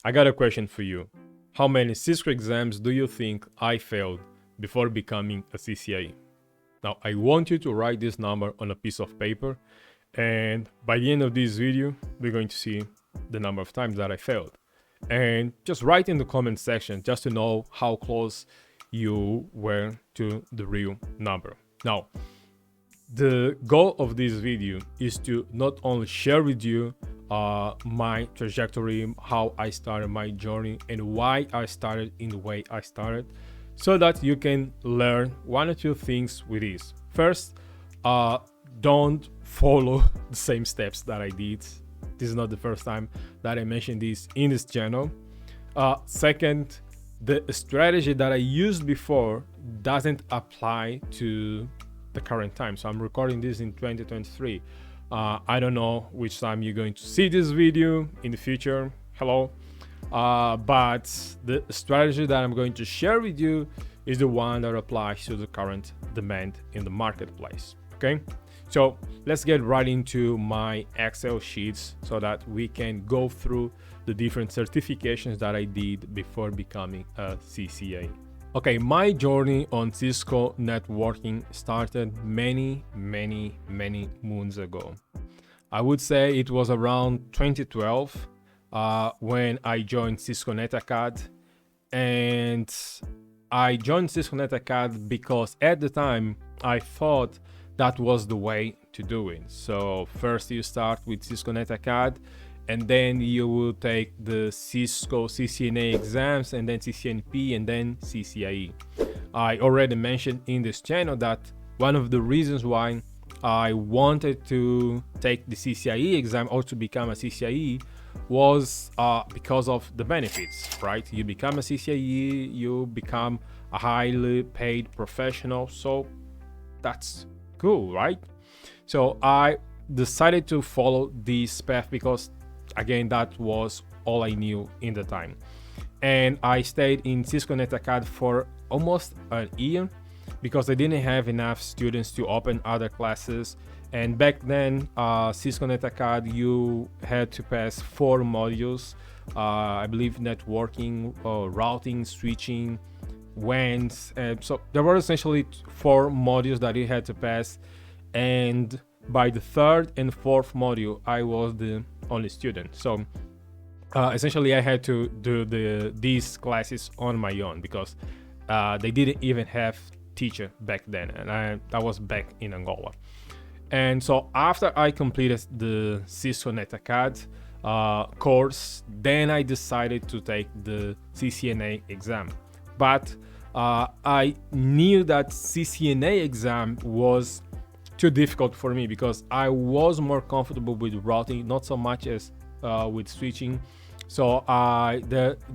I got a question for you. How many Cisco exams do you think I failed before becoming a CCIE? Now, I want you to write this number on a piece of paper, and by the end of this video, we're going to see the number of times that I failed. And just write in the comment section just to know how close you were to the real number. Now, the goal of this video is to not only share with you my trajectory, how I started my journey, and why I started in the way I started, so that you can learn one or two things with this. First, don't follow the same steps that I did. This is not the first time that I mentioned this in this channel. Second, the strategy that I used before doesn't apply to the current time. So I'm recording this in 2023. I don't know which time you're going to see this video in the future. Hello. But the strategy that I'm going to share with you is the one that applies to the current demand in the marketplace. Okay, so let's get right into my Excel sheets so that we can go through the different certifications that I did before becoming a CCA. Okay, my journey on Cisco networking started many moons ago. I would say it was around 2012 when I joined Cisco NetAcad, and I joined Cisco NetAcad because at the time I thought that was the way to do it. So first you start with Cisco NetAcad, and then you will take the Cisco CCNA exams, and then CCNP, and then CCIE. I already mentioned in this channel that one of the reasons why I wanted to take the CCIE exam or to become a CCIE was because of the benefits, right? You become a CCIE, you become a highly paid professional, so that's cool, right? So I decided to follow this path because, again, that was all I knew in the time. And I stayed in Cisco NetAcad for almost a year because I didn't have enough students to open other classes. And back then, Cisco NetAcad, you had to pass 4 modules. I believe networking, routing, switching, WANs. So there were essentially 4 modules that you had to pass. And by the 3rd and 4th module, I was the only student. So essentially I had to do these classes on my own because they didn't even have teacher back then, and I was back in Angola. And so after I completed the Cisco NetAcad course, then I decided to take the CCNA exam. But I knew that CCNA exam was too difficult for me because I was more comfortable with routing, not so much as with switching. So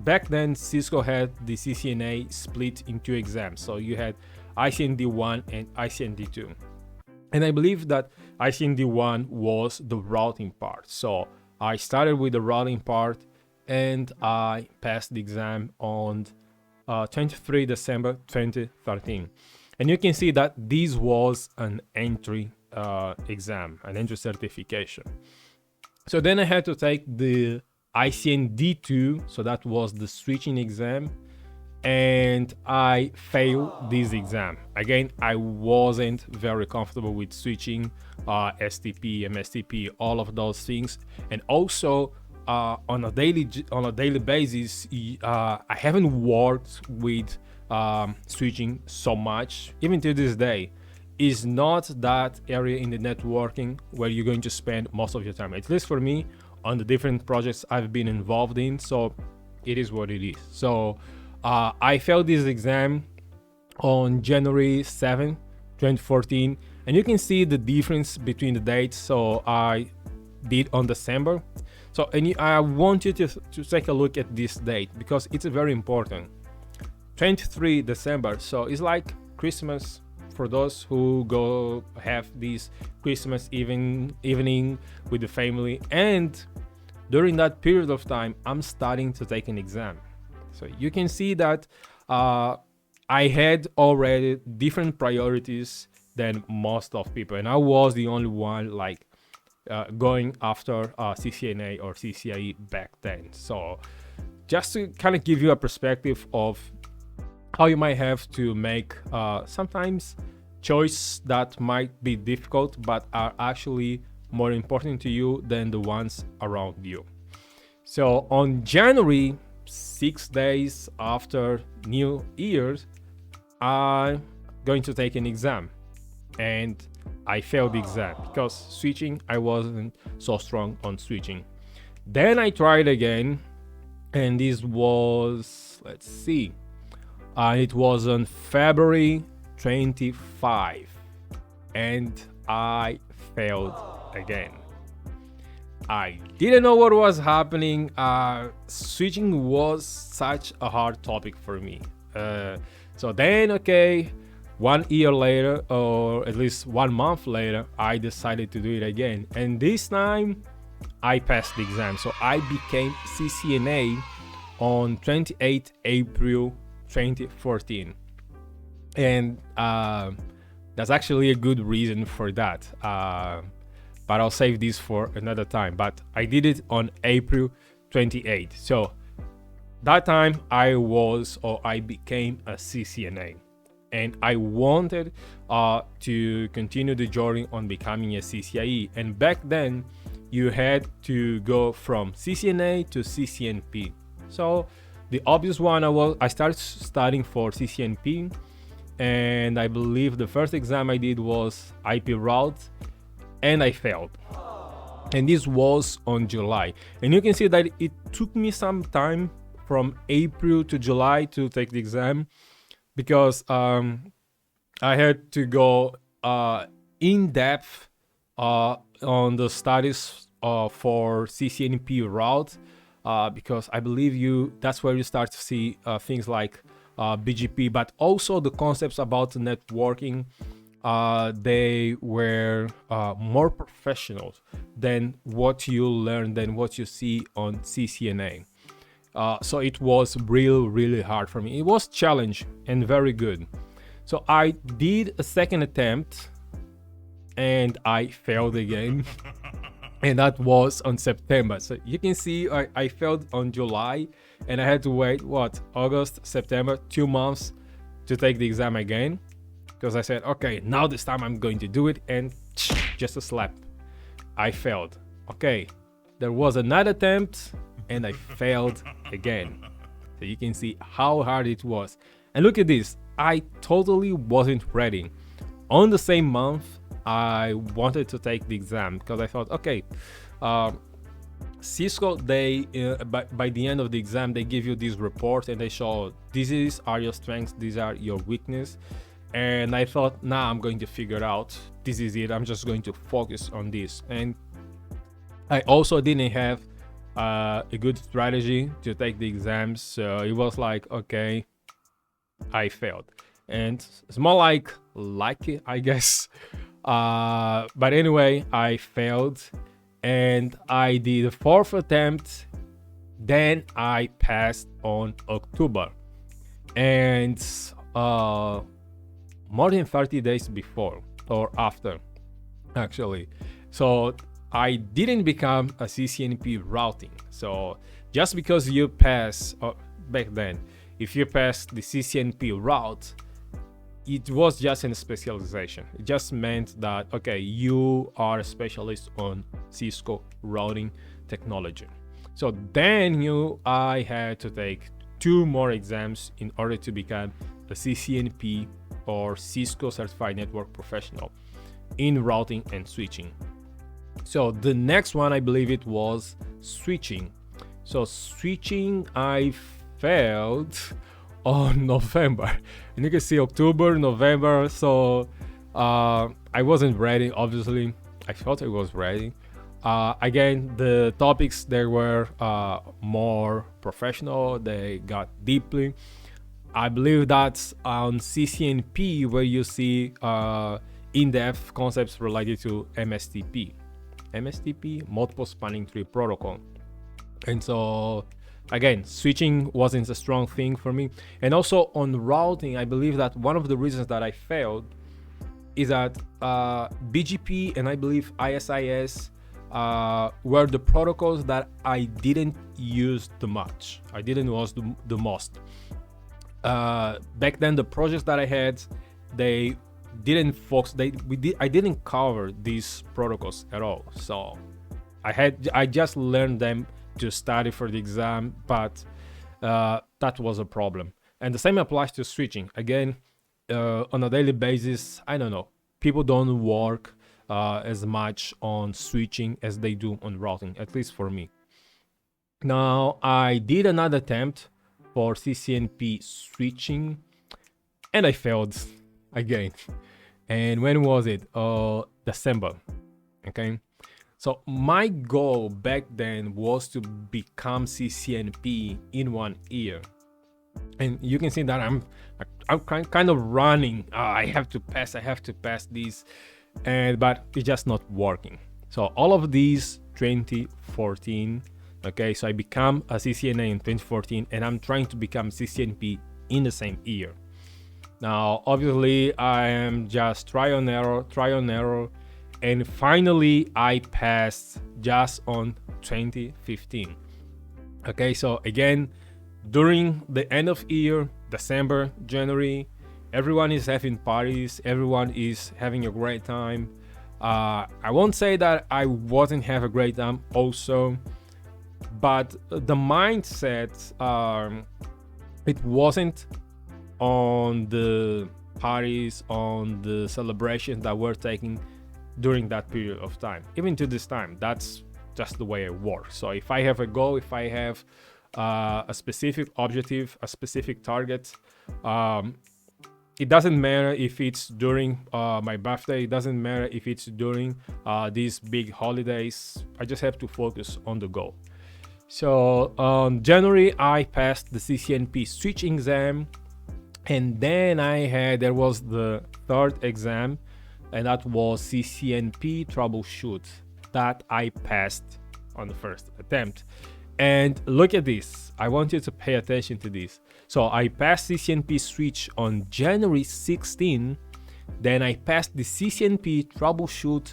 back then Cisco had the CCNA split in 2 exams. So you had ICND1 and ICND2. And I believe that ICND1 was the routing part. So I started with the routing part and I passed the exam on 23 December 2013. And you can see that this was an entry exam, an entry certification. So then I had to take the ICND2, so that was the switching exam, and I failed this exam. Again, I wasn't very comfortable with switching, STP, MSTP, all of those things. And also on a daily basis, I haven't worked with switching so much, even to this day. Is not that area in the networking where you're going to spend most of your time, at least for me, on the different projects I've been involved in. So it is what it is. So I failed this exam on January 7, 2014, and you can see the difference between the dates. So I did on December. So I want you to take a look at this date because it's very important. 23 December, so it's like Christmas for those who go have this Christmas evening with the family. And during that period of time, I'm starting to take an exam. So you can see that I had already different priorities than most of people, and I was the only one like going after CCNA or CCIE back then. So just to kind of give you a perspective of how you might have to make sometimes choices that might be difficult but are actually more important to you than the ones around you. So on January, 6 days after New Year's, I'm going to take an exam, and I failed the exam because switching, I wasn't so strong on switching. Then I tried again, and this was, let's see, it was on February 25, and I failed again. I didn't know what was happening. Switching was such a hard topic for me. So then, okay, 1 year later, or at least 1 month later, I decided to do it again. And this time, I passed the exam. So I became CCNA on 28 April 2014. And that's actually a good reason for that. But I'll save this for another time. But I did it on April 28. So that time I became a CCNA. And I wanted to continue the journey on becoming a CCIE. And back then, you had to go from CCNA to CCNP. So the obvious one, I started studying for CCNP. And I believe the first exam I did was IP route, and I failed. And this was on July. And you can see that it took me some time from April to July to take the exam, because I had to go in depth on the studies for CCNP route, because I believe that's where you start to see things like BGP, but also the concepts about networking. They were more professional than what you learn, than what you see on CCNA. So it was really hard for me. It was challenging and very good. So I did a second attempt and I failed again. And that was on September. So you can see I failed on July, and I had to wait, August, September, 2 months to take the exam again. Because I said, okay, now this time I'm going to do it, and just a slap, I failed. Okay, there was another attempt, and I failed again. So you can see how hard it was. And look at this, I totally wasn't ready. On the same month, I wanted to take the exam because I thought, okay, Cisco, they by the end of the exam, they give you this report and they show these are your strengths, these are your weaknesses. And I thought, nah, I'm going to figure it out. This is it. I'm just going to focus on this. And I also didn't have a good strategy to take the exams. So it was like, okay, I failed. And it's more like lucky, I guess. But anyway, I failed. And I did a 4th attempt. Then I passed on October. And more than 30 days before or after, actually. So I didn't become a CCNP routing. So just because you pass, back then, if you pass the CCNP route, it was just a specialization. It just meant that, okay, you are a specialist on Cisco routing technology. So then I had to take 2 more exams in order to become a CCNP or Cisco Certified Network Professional in routing and switching. So the next one, I believe it was switching. So switching, I failed on November. And you can see October, November. So I wasn't ready, obviously. I thought I was ready. Again, the topics, they were more professional. They got deeply. I believe that's on CCNP where you see in-depth concepts related to MSTP, multiple spanning tree protocol. And so again, switching wasn't a strong thing for me. And also on routing, I believe that one of the reasons that I failed is that BGP and I believe ISIS, were the protocols that I didn't use the much. I didn't use the most. Back then, the projects that I had, they didn't focus. I didn't cover these protocols at all. So I just learned them to study for the exam, but that was a problem. And the same applies to switching. Again, on a daily basis, I don't know, people don't work as much on switching as they do on routing, at least for me. Now, I did another attempt for CCNP switching, and I failed again. And when was it? December. Okay. So my goal back then was to become CCNP in 1 year. And you can see that I'm kind of running. I have to pass this, but it's just not working. So all of these 2014. Okay, so I become a CCNA in 2014, and I'm trying to become CCNP in the same year. Now, obviously, I am just trial and error, and finally I passed just on 2015. Okay, so again, during the end of year, December, January, everyone is having parties, everyone is having a great time. I won't say that I wasn't have a great time also, but the mindset, it wasn't on the parties, on the celebrations that we're taking during that period of time. Even to this time, that's just the way I work. So if I have a goal, if I have a specific objective, a specific target, it doesn't matter if it's during my birthday, it doesn't matter if it's during these big holidays. I just have to focus on the goal. So on January, I passed the CCNP switch exam, and then there was the third exam, and that was CCNP troubleshoot that I passed on the first attempt. And look at this, I want you to pay attention to this. So I passed CCNP switch on January 16, then I passed the CCNP troubleshoot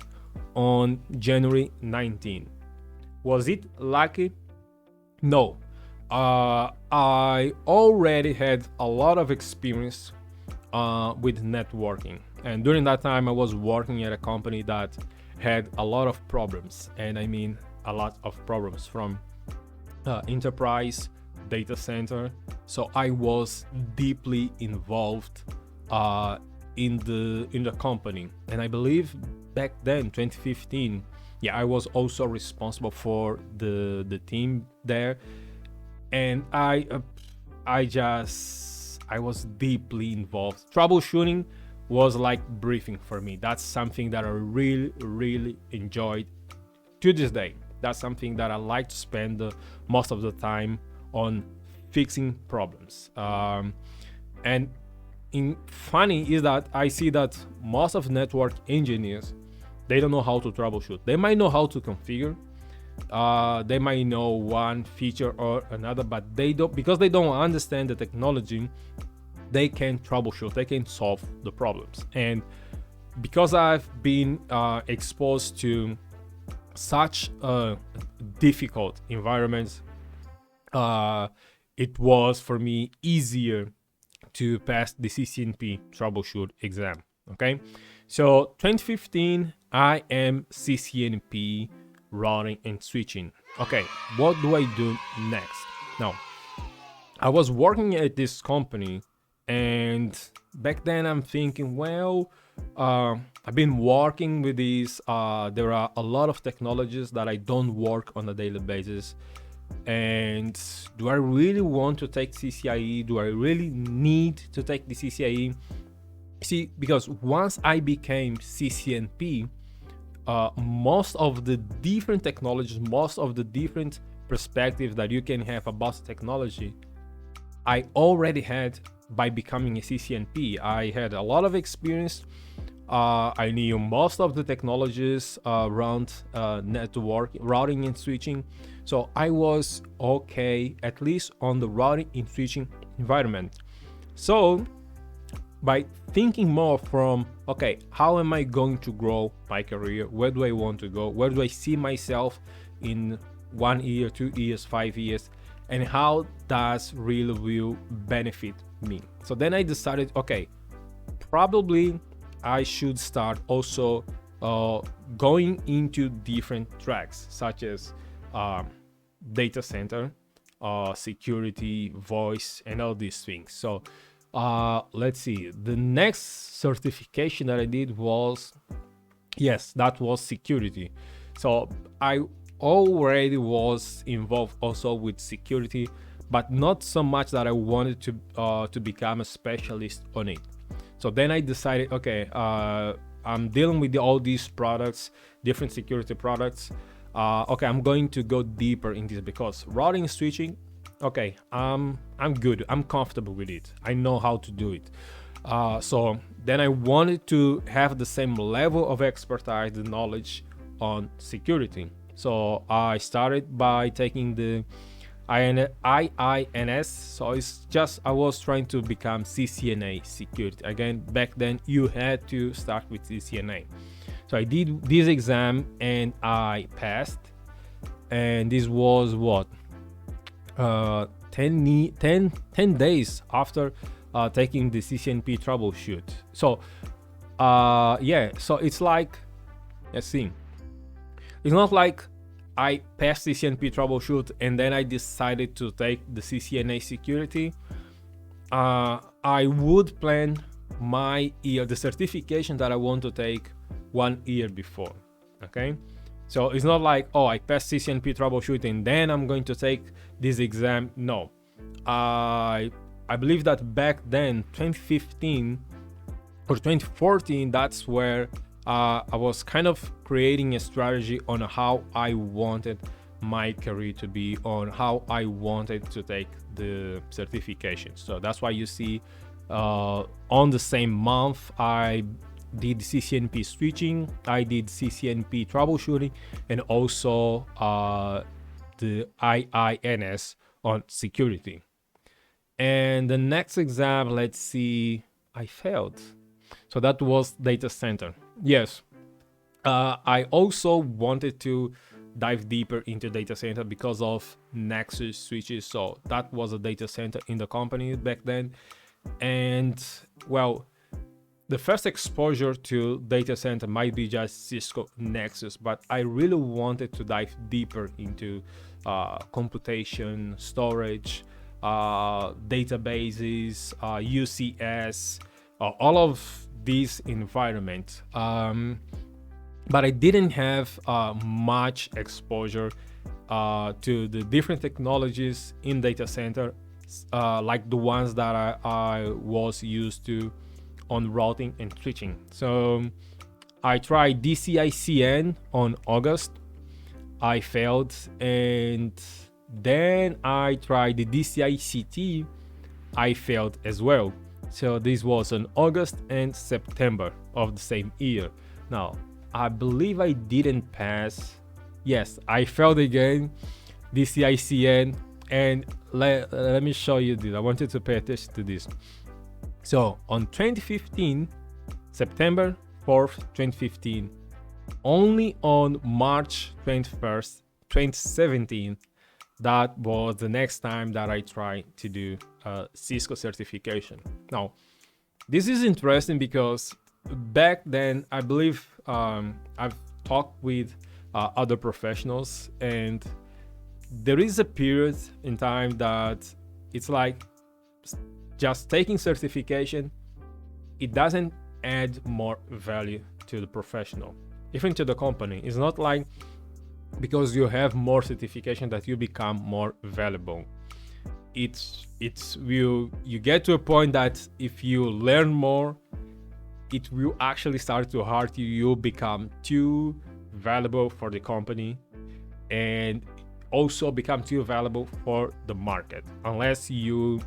on January 19. Was it lucky? No. I already had a lot of experience with networking, and during that time I was working at a company that had a lot of problems, and I mean a lot of problems, from enterprise, data center. So I was deeply involved in the company, and I believe back then, 2015, I was also responsible for the team there, and I was deeply involved. Troubleshooting was like breathing for me. That's something that I really enjoyed to this day. That's something that I like to spend most of the time on, fixing problems. And funny is that I see that most of network engineers, they don't know how to troubleshoot. They might know how to configure. They might know one feature or another, but they don't, because they don't understand the technology, they can't troubleshoot, they can't solve the problems. And because I've been exposed to such difficult environments, it was for me easier to pass the CCNP troubleshoot exam. Okay, so 2015, I am CCNP routing and switching. Okay, what do I do next? Now, I was working at this company, and back then I'm thinking, well, I've been working with these. There are a lot of technologies that I don't work on a daily basis. And do I really want to take CCIE? Do I really need to take the CCIE? See, because once I became CCNP, most of the different technologies, most of the different perspectives that you can have about technology, I already had by becoming a CCNP. I had a lot of experience. I knew most of the technologies around network routing and switching. So I was okay, at least on the routing and switching environment. So by thinking more from, okay, how am I going to grow my career? Where do I want to go? Where do I see myself in 1 year, 2 years, 5 years? And how does really will benefit me? So then I decided, okay, probably I should start also going into different tracks, such as data center, security, voice, and all these things. So let's see, the next certification that I did was, yes, that was security. So I already was involved also with security, but not so much that I wanted to become a specialist on it. So then I decided, okay, I'm dealing with all these products, different security products. Okay, I'm going to go deeper in this, because routing and switching, okay, I'm good, I'm comfortable with it, I know how to do it. So then I wanted to have the same level of expertise, the knowledge on security. So I started by taking the IINS. So it's just, I was trying to become CCNA security. Again, back then you had to start with CCNA. So I did this exam and I passed. And this was what? 10 days after taking the CCNP troubleshoot. So yeah, so it's like, let's see, it's not like I passed CCNP troubleshoot and then I decided to take the CCNA security. I would plan my year, the certification that I want to take 1 year before. Okay, so it's not like, oh, I passed CCNP troubleshoot and then I'm going to take this exam. No, I believe that back then, 2015 or 2014, that's where I was kind of creating a strategy on how I wanted my career to be, on how I wanted to take the certification. So that's why you see on the same month I did CCNP switching, I did CCNP troubleshooting, and also the IINS on security. And the next exam, let's see, I failed. So that was data center. Yes, I also wanted to dive deeper into data center because of Nexus switches. So that was a data center in the company back then. And well, the first exposure to data center might be just Cisco Nexus, but I really wanted to dive deeper into computation, storage, databases, UCS, all of these environments. But I didn't have much exposure to the different technologies in data center, like the ones that I was used to on routing and switching. So I tried DCICN on August, I failed, and then I tried the DCICT, I failed as well. So this was in August and September of the same year. Now, I believe I didn't pass. Yes, I failed again, DCICN, and let me show you this. I wanted to pay attention to this. So on 2015, September 4th, 2015, only on March 21st, 2017, that was the next time that I tried to do Cisco certification. Now, this is interesting because back then, I believe I've talked with other professionals, and there is a period in time that it's like just taking certification, it doesn't add more value to the professional, even to the company. It's not like because you have more certification that you become more valuable. It's you get to a point that if you learn more, it will actually start to hurt you. You become too valuable for the company, and also become too valuable for the market, unless you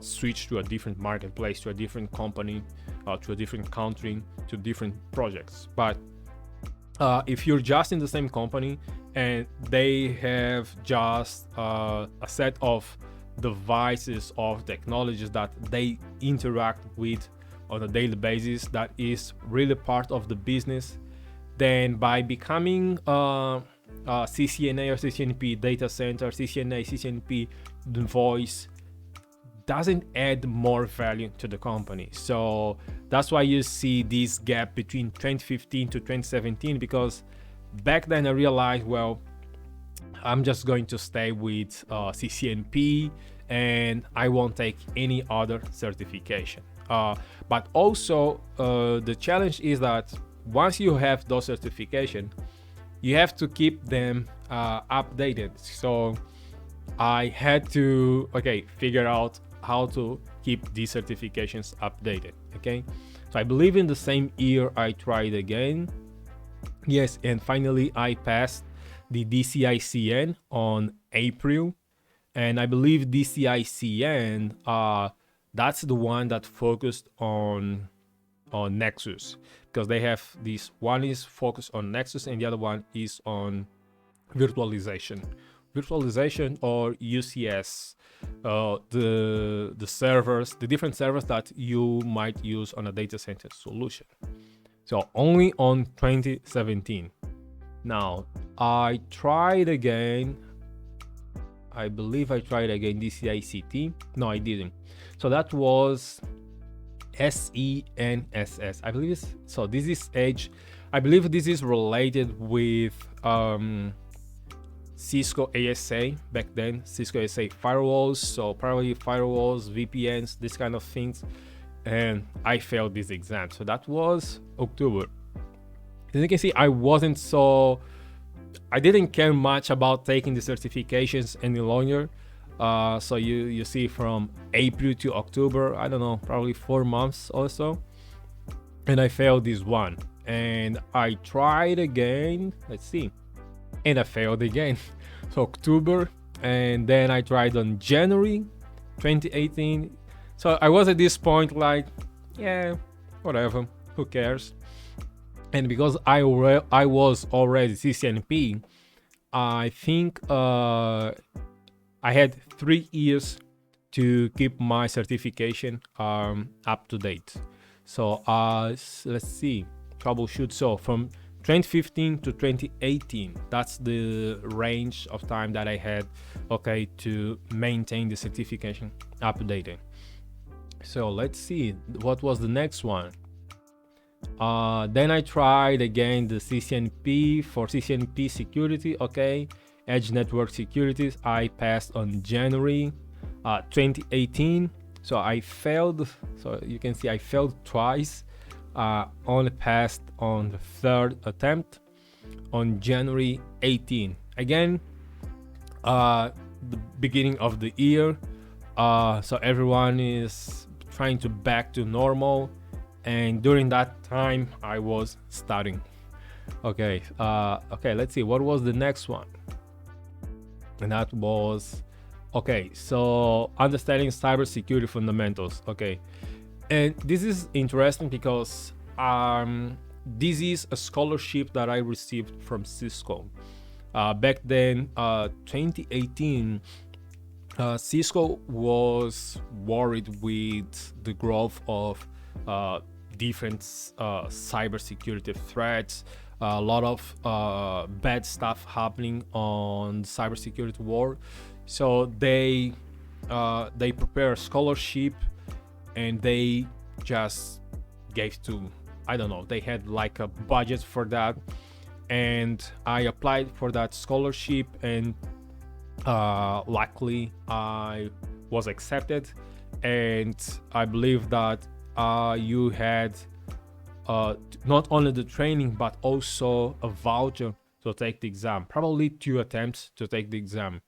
switch to a different marketplace, to a different company, to a different country, to different projects. But if you're just in the same company and they have just a set of devices, of technologies that they interact with on a daily basis, that is really part of the business, then by becoming CCNA or CCNP data center, CCNA, CCNP voice doesn't add more value to the company. So that's why you see this gap between 2015 to 2017, because back then I realized, well, I'm just going to stay with CCNP and I won't take any other certification. But also the challenge is that once you have those certifications, you have to keep them updated. So I had to figure out how to keep these certifications updated. Okay, so I believe in the same year I tried again. Yes, and finally I passed the DCICN on April, and I believe DCICN that's the one that focused on Nexus, because they have this one is focused on Nexus and the other one is on virtualization or UCS, the servers, the different servers that you might use on a data center solution. So only on 2017. Now I tried again. I believe I tried again DCICT. No, I didn't. So that was SENSS. I believe it's, so this is Edge. I believe this is related with Cisco ASA back then. Cisco ASA firewalls, so probably firewalls, VPNs, this kind of things. And I failed this exam. So that was October. As you can see, I didn't care much about taking the certifications any longer. So you see from April to October, I don't know, probably 4 months or so. And I failed this one. And I tried again, let's see. And I failed again. So October, and then I tried on January 2018. So I was at this point like, yeah, whatever, who cares? And because I was already CCNP, I think I had 3 years to keep my certification up to date. So let's see, troubleshoot. So from 2015 to 2018, that's the range of time that I had, to maintain the certification updated. So let's see, what was the next one? Then I tried again the CCNP for CCNP security, Edge network securities. I passed on January 2018. So I failed. So you can see I failed twice. Only passed on the third attempt on January 18. Again, the beginning of the year. So everyone is trying to back to normal. And during that time, I was studying. Let's see, what was the next one? And that was, so understanding cybersecurity fundamentals. And this is interesting because this is a scholarship that I received from Cisco. Back then, 2018, Cisco was worried with the growth of different cybersecurity threats, a lot of bad stuff happening on the cybersecurity world. So they prepare a scholarship and they just gave to, I don't know, they had like a budget for that, and I applied for that scholarship, and luckily I was accepted. And I believe that you had not only the training but also a voucher to take the exam, probably 2 attempts to take the exam.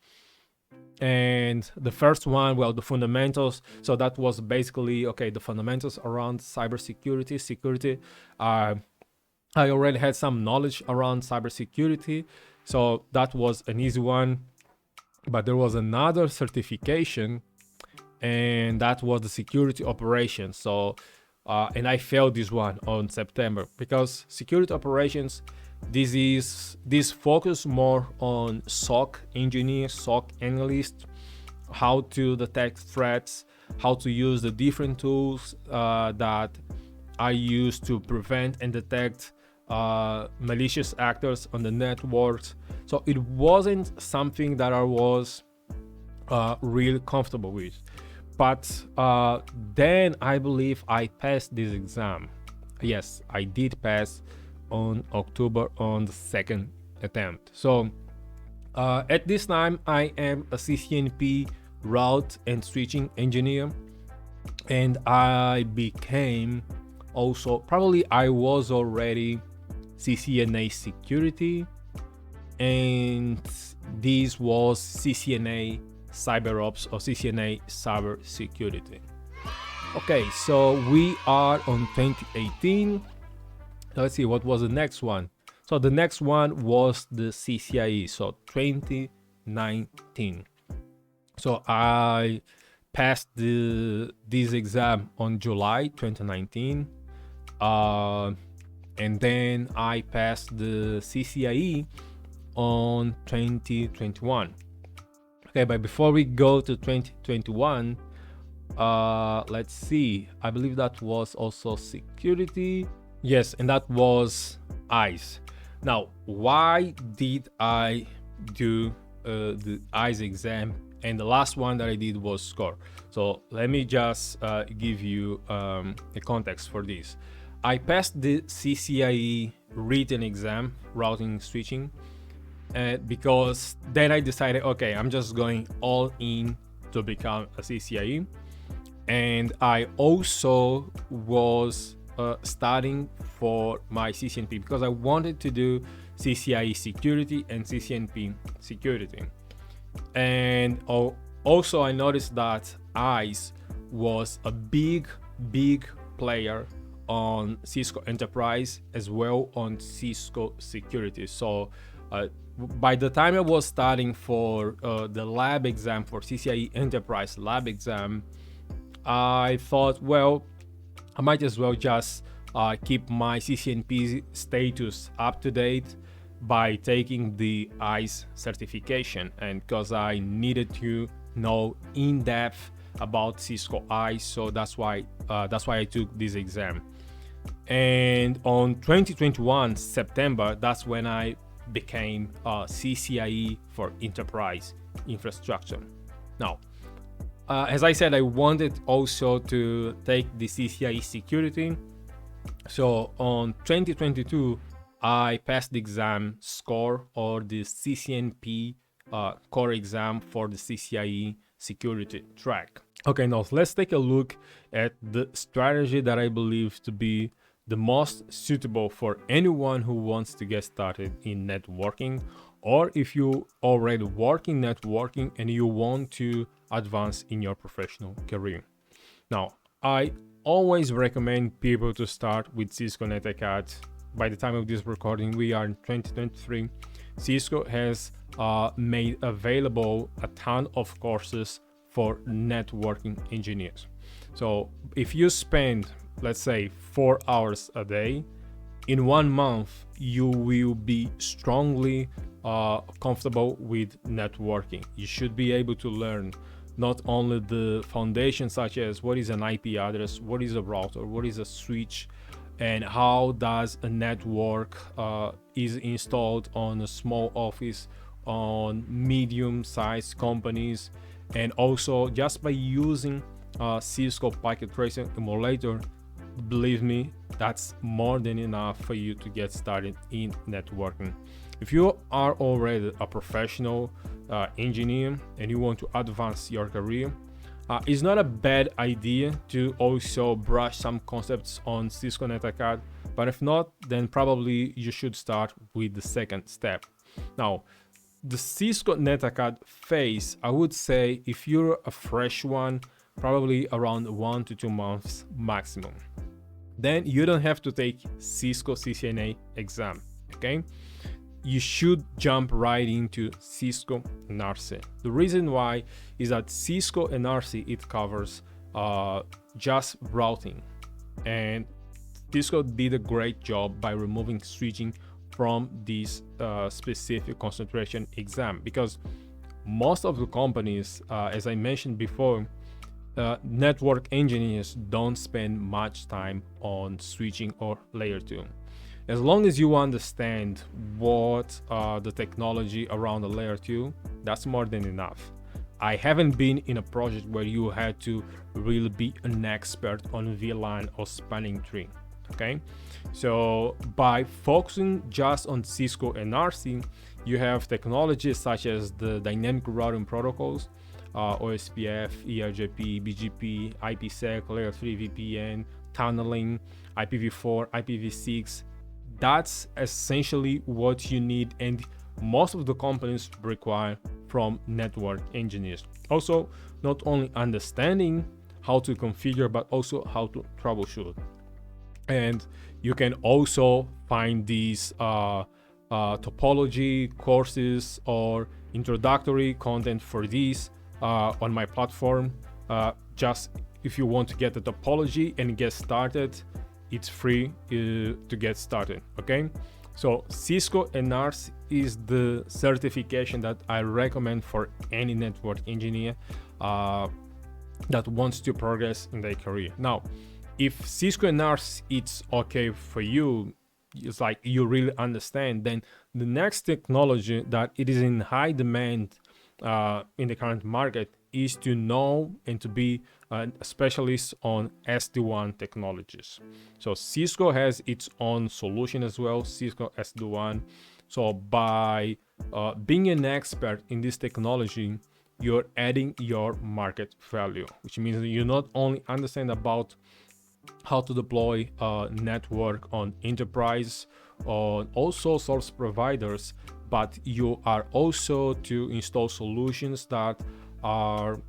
And the first one, well, the fundamentals, so that was basically the fundamentals around security. I already had some knowledge around cybersecurity, so that was an easy one. But there was another certification, and that was the security operations. So and I failed this one on September, because security operations, this focus more on SOC engineers, SOC analysts, how to detect threats, how to use the different tools that I use to prevent and detect malicious actors on the networks. So it wasn't something that I was really comfortable with. But then I believe I passed this exam. Yes, I did pass on October on the second attempt. So at this time, I am a CCNP route and switching engineer, and I became also, probably I was already CCNA security, and this was CCNA cyber ops or CCNA cyber security. Okay, so we are on 2018. Let's see what was the next one. So the next one was the CCIE, so 2019. So I passed this exam on July 2019, and then I passed the CCIE on 2021. Okay, but before we go to 2021, let's see, I believe that was also security. Yes, and that was ICE. Now, why did I do the ICE exam? And the last one that I did was SCORE. So let me just give you a context for this. I passed the CCIE written exam, routing switching, because then I decided, okay, I'm just going all in to become a CCIE. And I also was studying for my CCNP because I wanted to do CCIE security and CCNP security. And also I noticed that ICE was a big player on Cisco Enterprise as well on Cisco Security. So by the time I was studying for the lab exam, for CCIE Enterprise lab exam, I thought, well, I might as well just keep my CCNP status up to date by taking the ICE certification, and because I needed to know in depth about Cisco ICE, so that's why I took this exam. And on 2021 September, that's when I became CCIE for enterprise infrastructure. Now, as I said, I wanted also to take the CCIE security. So on 2022, I passed the exam SCORE, or the CCNP core exam for the CCIE security track. Okay, now let's take a look at the strategy that I believe to be the most suitable for anyone who wants to get started in networking, or if you already work in networking and you want to advance in your professional career. Now, I always recommend people to start with Cisco NetAcad. By the time of this recording, we are in 2023. Cisco has made available a ton of courses for networking engineers. So if you spend, let's say, 4 hours a day, in 1 month, you will be strongly comfortable with networking. You should be able to learn not only the foundations, such as what is an IP address, what is a router, what is a switch, and how does a network is installed on a small office, on medium-sized companies, and also just by using Cisco Packet Tracer Emulator, believe me, that's more than enough for you to get started in networking. If you are already a professional engineer and you want to advance your career, it's not a bad idea to also brush some concepts on Cisco NetAcad, but if not, then probably you should start with the second step. Now, the Cisco NetAcad phase, I would say if you're a fresh one, probably around 1 to 2 months maximum. Then you don't have to take Cisco CCNA exam, okay? You should jump right into Cisco NARCE. The reason why is that Cisco and NARCE, it covers just routing, and Cisco did a great job by removing switching from this specific concentration exam, because most of the companies, as I mentioned before, network engineers don't spend much time on switching or layer 2. As long as you understand what the technology around the layer 2, that's more than enough. I haven't been in a project where you had to really be an expert on VLAN or spanning tree. Okay, so by focusing just on Cisco NRC, you have technologies such as the dynamic routing protocols, OSPF, ERGP, BGP, IPsec, layer 3 VPN, tunneling, IPv4, IPv6. That's essentially what you need, and most of the companies require from network engineers. Also, not only understanding how to configure, but also how to troubleshoot. And you can also find these topology courses or introductory content for these on my platform. Just if you want to get the topology and get started, it's free to get started. Okay, so Cisco NRS is the certification that I recommend for any network engineer that wants to progress in their career. Now, if Cisco NRS it's okay for you, it's like you really understand, then the next technology that it is in high demand in the current market is to know and to be a specialist on SD-WAN technologies. So Cisco has its own solution as well, Cisco SD-WAN. So by being an expert in this technology, you're adding your market value, which means you not only understand about how to deploy a network on enterprise or also source providers, but you are also to install solutions that are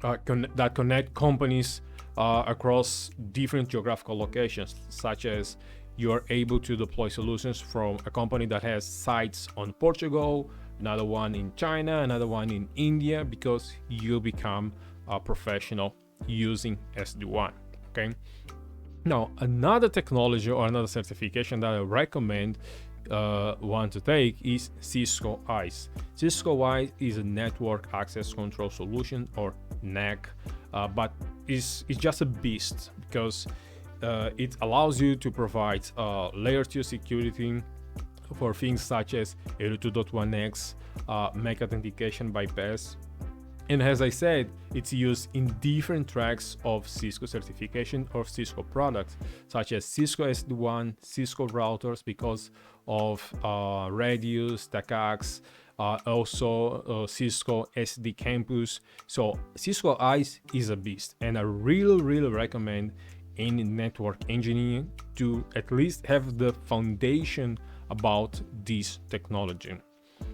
that connect companies across different geographical locations, such as you are able to deploy solutions from a company that has sites on Portugal, another one in China, another one in India, because you become a professional using SD-WAN. Okay. Now, another technology or another certification that I recommend want to take is Cisco ISE. Cisco ISE is a network access control solution, or NAC, but it's just a beast because it allows you to provide layer 2 security for things such as 82.1x, MAC authentication bypass. And as I said, it's used in different tracks of Cisco certification or Cisco products, such as Cisco SD-WAN, Cisco routers because of radius, TACAX, also Cisco SD Campus. So Cisco ISE is a beast, and I really recommend any network engineer to at least have the foundation about this technology.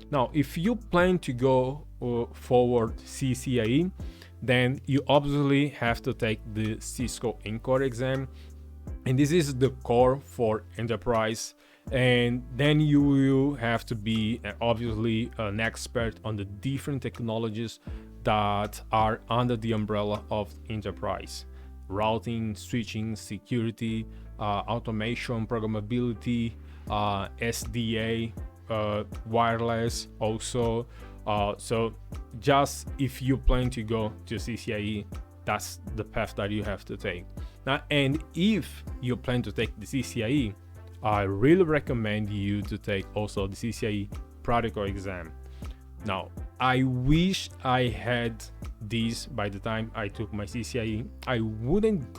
Now, if you plan to go forward CCIE, then you obviously have to take the Cisco Encore exam, and this is the core for enterprise. And then you will have to be obviously an expert on the different technologies that are under the umbrella of enterprise: routing, switching, security, automation, programmability, SDA, wireless also. So just if you plan to go to CCIE, that's the path that you have to take. Now, and if you plan to take the CCIE, I really recommend you to take also the CCIE practical exam. Now, I wish I had this by the time I took my CCIE. I wouldn't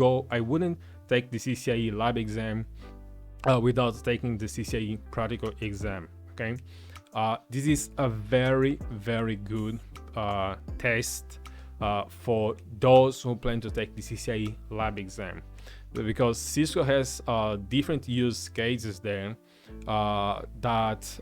take the CCIE lab exam without taking the CCIE practical exam. Okay, this is a very good test for those who plan to take the CCIE lab exam, because Cisco has different use cases there that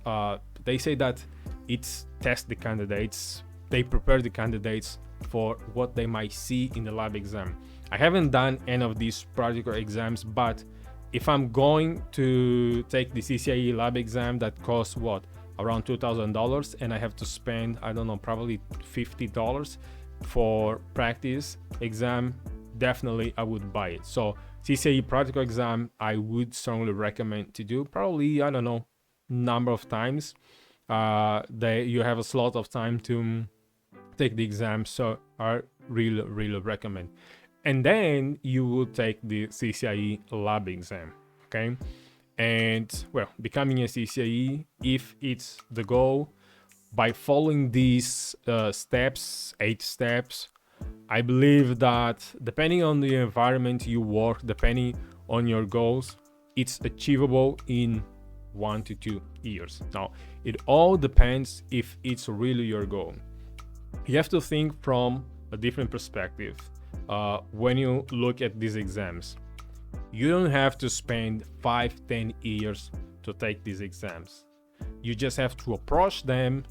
they say that it's test the candidates, they prepare the candidates for what they might see in the lab exam. I haven't done any of these practical exams, but if I'm going to take the CCIE lab exam that costs around $2,000, and I have to spend, I don't know, probably $50 for practice exam, definitely I would buy it. So CCIE practical exam, I would strongly recommend to do, probably, I don't know, number of times. You have a slot of time to take the exam, so I really recommend. And then you will take the CCIE lab exam, okay? And well, becoming a CCIE, if it's the goal, by following these steps, 8 steps, I believe that depending on the environment you work, depending on your goals, it's achievable in 1 to 2 years. Now, it all depends if it's really your goal. You have to think from a different perspective when you look at these exams. You don't have to spend 5-10 years to take these exams. You just have to approach them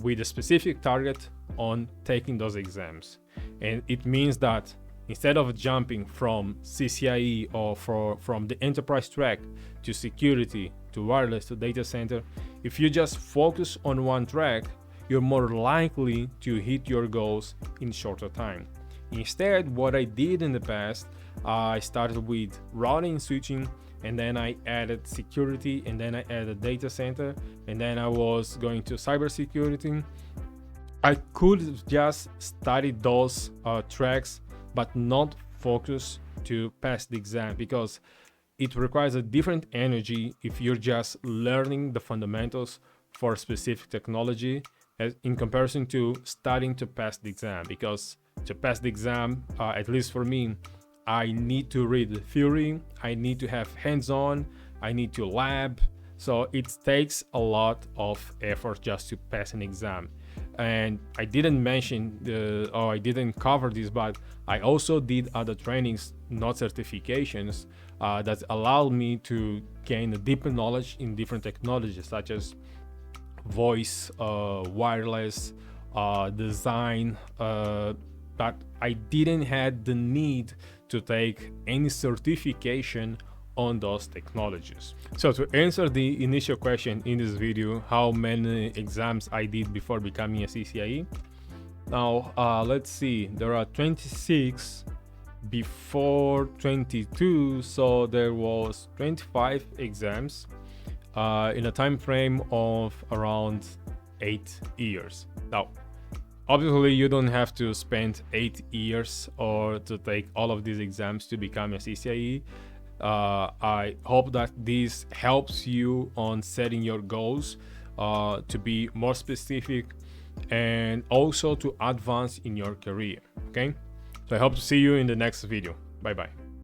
with a specific target on taking those exams. And it means that instead of jumping from CCIE or from the enterprise track to security, to wireless, to data center, if you just focus on one track, you're more likely to hit your goals in shorter time. Instead, what I did in the past, I started with routing and switching, and then I added security, and then I added data center, and then I was going to cybersecurity. I could just study those tracks, but not focus to pass the exam, because it requires a different energy if you're just learning the fundamentals for a specific technology in comparison to studying to pass the exam. Because to pass the exam, at least for me, I need to read the theory, I need to have hands-on, I need to lab, so it takes a lot of effort just to pass an exam. And I didn't mention or I didn't cover this, but I also did other trainings, not certifications, that allowed me to gain a deeper knowledge in different technologies such as voice, wireless, design, but I didn't have the need to take any certification on those technologies. So to answer the initial question in this video, how many exams I did before becoming a CCIE? Now, let's see, there are 26 before 22, so there was 25 exams in a time frame of around 8 years. Now, obviously, you don't have to spend 8 years or to take all of these exams to become a CCIE. I hope that this helps you on setting your goals to be more specific and also to advance in your career. Okay, so I hope to see you in the next video. Bye bye.